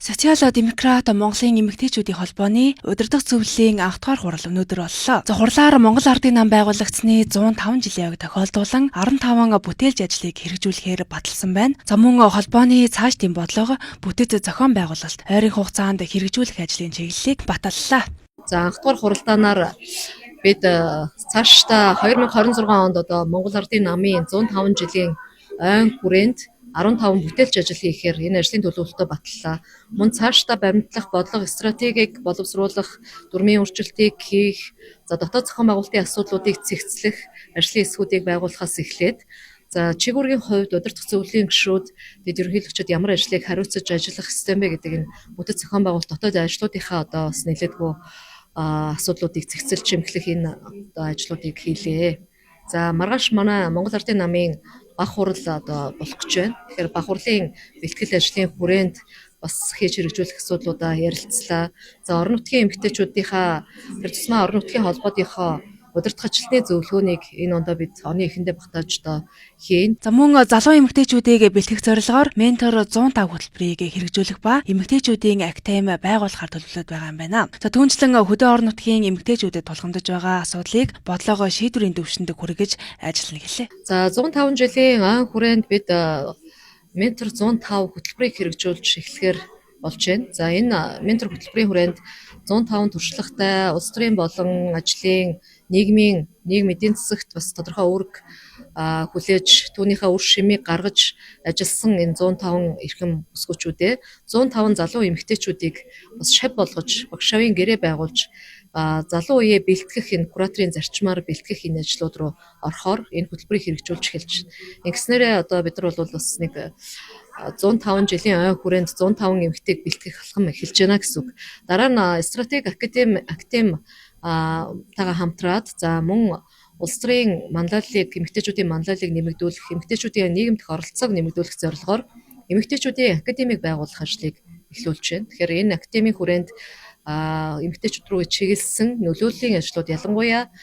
Социал-демократ Монголын эмэгтэйчүүдийн холбооны удирдах зөвлөлийн анх дахь хурал өнөөдөр боллоо. За хурлаар Монгол Ардын нам байгуулагдсны 105 жилийн аяг тохиолдуулан 15 бүтээлч ажлыг хэрэгжүүлэхээр баталсан байна. За мөн холбооны цаашдын бодлого бүтэц зохион байгуулалт ойрын хугацаанд хэрэгжүүлэх ажлын чиглэлийг баталлаа. За анх дахь хуралдаанаар бид цаашдаа 2026 онд Монгол Ардын намын 105 жилийн ойн хүрээнд 15 бүтээлч ажил хийхээр энэ ажлын төлөвлөлтөө баталлаа. Мөн цаашдаа баримтлах, бодлого, стратегийг боловсруулах, дүрмийн өөрчлөлтийг хийх, дотоод зохион байгуулалтын асуудлуудыг цэгцлэх, ажлын эсгүүдийг байгуулахаас эхлээд чиг үүргийн хувьд удирдах зөвлөлийн гишүүд дэд ерөнхийлөгчид ямар ажлыг хариуцаж ажиллах ёстой бэ гэдэг энэ бүтэц зохион байгуулалт дотоод ажлуудынхаа бас нэлээдгүй асуудлуудыг цэгцэлж чимэглэх энэ ажлуудыг хийлээ. За маргааш манай Монгол Ардын намын бах хурал болох гэж байна. Тэгэхээр бах хурлын бэлтгэл ажлын хүрээнд бас хийж хэрэгжүүлэх асуудлуудаа ярилцлаа. За орон нутгийн эмэгтэйчүүдийнхаа тэр тусмаа орон нутгийн холбоодынхоо удирдах ажилтны зөвлөгөөнийг энэ ондоо бид оны эхэндээ багтааж хийн. За мөн залуу эмэгтэйчүүдийг бэлтгэх зорилгоор ментор 105 хөтөлбөрийг хэрэгжүүлэх ба эмэгтэйчүүдийн академи байгуулахаар төлөвлөд байгаа юм байна. За түүнчлэн хөдөө орон нутгийн эмэгтэйчүүдэд тулгамдж байгаа асуудлыг бодлого шийдвэрийн түвшинд хүргэж ажиллана гэлээ. За 105 жилийн ойн хүрээнд бид ментор 105 хөтөлбөрийг хэрэгжүүлж эхлэхээр болж байна. За энэ ментор хөтөлбөрийн хүрээнд 105 туршлагатай улс төрийн болон ажлын нийгмийн эдийн засагт бас тодорхой үүрэг хүлээж түүнийхээ үр шимийг гаргаж ажилласан энэ 105 эрхэм өсгөөчүүдээ 105 залуу эмэгтэйчүүдийг бас шав болгож багшаавын гэрээ байгуулж залуу үеэ бэлтгэх энэ кураторын зарчмаар бэлтгэх энэ ажлууд руу орохоор энэ хөтөлбөрийг хэрэгжүүлж эхэлж байна. Ингэснээрээ бид нар бол бас нэг 105 жилийн ойн хүрээнд 105 эмэгтэйг бэлтгэх алхам эхэлж байна гэсэн үг. Дараа нь стратеги академи тагаа хамтраад мөн улс төрийн манлайллыг эмэгтэйчүүдийн манлайллыг нэмэгдүүлэх, эмэгтэйчүүдийн нийгэм дэх оролцоог нэмэгдүүлэх зорилгоор эмэгтэйчүүдийн академиг байгуулах ажлыг эхлүүлж байна. Тэгэхээр энэ академийн хүрээнд эмэгтэйчүүд рүү чиглэсэн нөлөөллийн ажлууд ялангуяа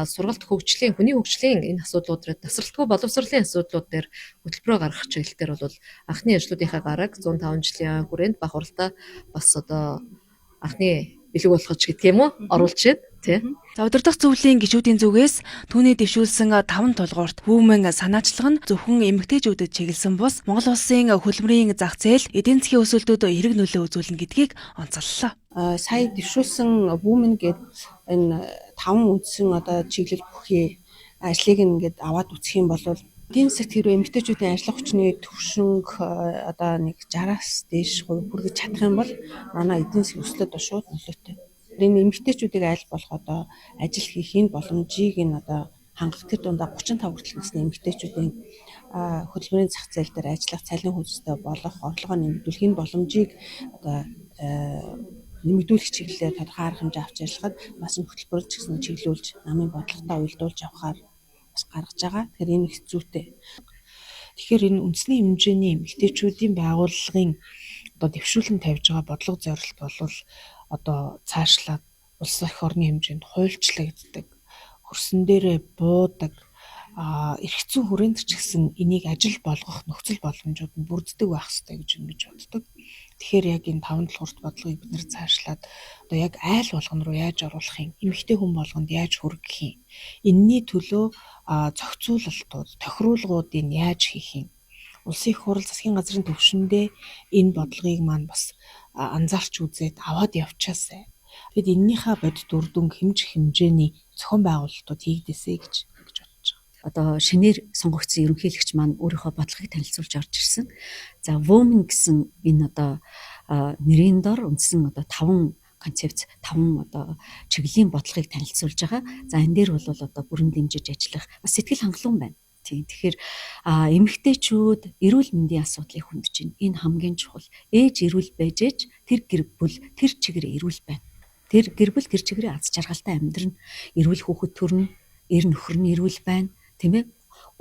сургалт хөгжлийн, хүний хөгжлийн энэ асуудлууд дээр тасралтгүй боловсролын асуудлууд дээр хөтөлбөрөөр гаргах чиглэлээр бол анхны ажлуудынхаа гараг 105 жилийн хүрээнд бах хуралдаа бас анхны бэлэг болгож гэдэг юм уу оруулж байна тий. За удирдах зөвлөлийн гишүүдийн зүгээс түүний дэвшүүлсэн 5 тулгуурт хүүмэн санаачлах нь зөвхөн эмэгтэйчүүдэд чиглэсэн бус Монгол улсын хөлбөмбөрийн зах зээл эдийн засгийн өсөлтөд эерэг нөлөө үзүүлнэ гэдгийг онцоллоо. Сая дэвшүүлсэн Women гэдэг энэ 5 үндсэн чиглэл бүхий ажлыг ингээд аваад үзэх юм бол эдийн засагт хэрвээ эмэгтэйчүүдийн ажиллах хүчний төвшинг нэг 60-аас дээш хувь хүргэж чадах юм бол манай эдийн засгийн өсөлтөд шууд нөлөөтэй. Энэ эмэгтэйчүүдийг аль болох ажил хийх энэ боломжийг хангах тэр дундаа 35 хүртэл насны эмэгтэйчүүдийн хөдөлмөрийн зах зээл дээр ажиллах, цалин хөлстэй болох, орлогоо нэмэгдүүлэх энэ боломжийг нэмэгдүүлэх чиглэлээр тодорхой арга хэмжээ авч ажиллахад бас энэ хөтөлбөрөөр ч гэсэн чиглүүлж намын бодлоготой уялдуулж явахаар бас гаргаж байгаа. Тэгэхээр энэ их зүйтэй. Тэгэхээр энэ үндэсний хэмжээний эмэгтэйчүүдийн байгууллагын дэвшүүлэн тавьж байгаа бодлого зорилт бол цаашлаад улс эх орны хэмжээнд хуульчлагддаг, хөрсөн дээрээ буудаг, эрх зүйн хүрээнд ч гэсэн энийг ажил болгох нөхцөл боломжууд нь бүрддэг байх хэрэгтэй гэж ингэж боддог. Тэгэхээр яг энэ 5 тулгуурт бодлогыг бид нэр цаашлаад яг айл болгон руу яаж оруулах юм, эмэгтэй хүн болгонд яаж хүргэх юм, энэний төлөө зохицуулалтууд, тохируулгуудыг яаж хийх юм, улсын их хурал засгийн газрын төвшөндөө энэ бодлогыг маань бас анзаарч үзээд аваад явчаасай. Тэгэд эннийхээ бодит үр дүн хэмжээний зохион байгуулалтууд хийгдээсэй гэж бодож байгаа. Шинээр сонгогдсон ерөнхийлөгч маань өөрийнхөө бодлогыг танилцуулж орж ирсэн. За Women гэсэн энэ нэрийн дор үндсэн 5 концепц 5 чиглэлийн бодлогыг танилцуулж байгаа. За энэ дээр бол бүрэн дэмжиж ажиллах бас сэтгэл хангалуун байна. Тэгэхээр эмэгтэйчүүд эрүүл мэндийн асуудлыг хүндэж байна. Энэ хамгийн чухал. Ээж эрүүл байж ээж тэр гэр бүл тэр чигээр эрүүл байна. Тэр гэр бүл тэр чигээр аз жаргалтай амьдрна. Эрүүл хүүхэд төрнө, эр нөхөр нь эрүүл байна, тийм ээ?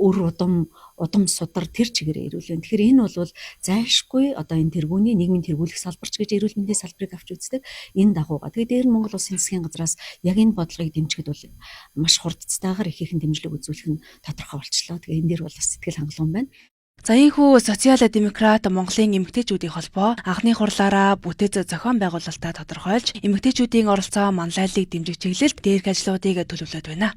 Өр удам судар тэр чигээр эрүүл байна. Тэгэхээр энэ бол зайлшгүй энэ тэргүүний нийгмийн тэргүүлэх салбарч гэж эрүүл мэндийн салбарыг авч үздэг энэ дагууга. Тэгээд дээр нь Монгол Улсын засгийн газраас яг энэ бодлогыг дэмжихэд бол маш хурдцтайгаар их дэмжлэг үзүүлэх нь тодорхой болчлоо. Тэгээд энэ дээр бол сэтгэл хангалуун байна. За ийхүү социал-демократ Монголын эмэгтэйчүүдийн холбоо анхны хурлаараа бүтэц зохион байгуулалтаа тодорхойлж эмэгтэйчүүдийн оролцоо манлайллыг дэмжих чиглэлд дээрх ажлуудыг төлөвлөд байна.